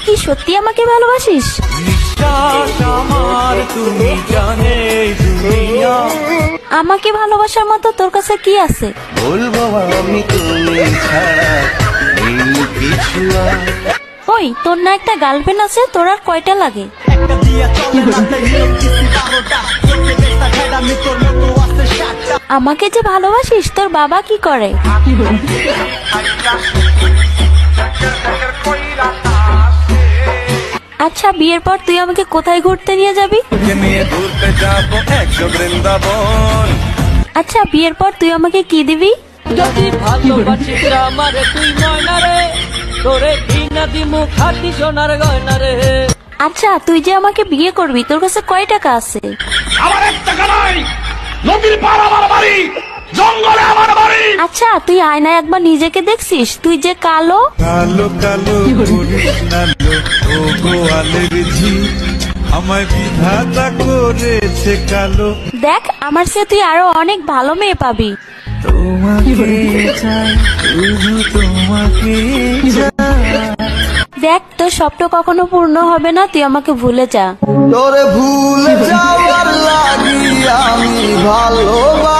কি সত্যি আমাকে ভালোবাসিস? নিঃশ্বাস আমার তুমি জানে দুনিয়া। আমাকে ভালোবাসার মতো তোর কাছে কি আছে? বলবো আমি তুমি ছাড়া এই কিছু আর। ওই তোর না একটা গার্লফ্রেন্ড আছে, তোর আর কয়টা লাগে? আমাকে যে ভালোবাসিস, তোর বাবা কি করে? আচ্ছা, বিয়ের পর তুই আমাকে কোথায় ঘুরতে নিয়ে যাবি? নিয়ে ঘুরতে যাবো একশো বৃন্দাবন। আচ্ছা, বিয়ের পর তুই আমাকে কি দিবি? যদি ভালোবাসিস আমারে তুই ময়না রে, তোরে কিনা দিমু খাটি সোনার গয়না রে। আচ্ছা, তুই যে আমাকে বিয়ে করবি, তোর কাছে কয় টাকা আছে? আমার এক টাকা নাই, নদীর পার আমার বাড়ি, জঙ্গলে আমার বাড়ি। আচ্ছা, তুই আয়নায় একবার নিজেকে দেখছিস? তুই যে কালো। কালো কালো করিস না লো, ও গোয়ালের ঝি আমায় বিধাতা করেছে কালো। দেখ, আমার চেয়ে তুই আরো অনেক ভালো মেয়ে পাবি। তোমাকে চাই, শুধু তোমাকে চাই। দেখ, তোর স্বপ্ন কখনো পূর্ণ হবে না, তুই আমাকে ভুলে যা। তোরে ভুলে যাওয়ার লাগি আমি ভালোবাসি।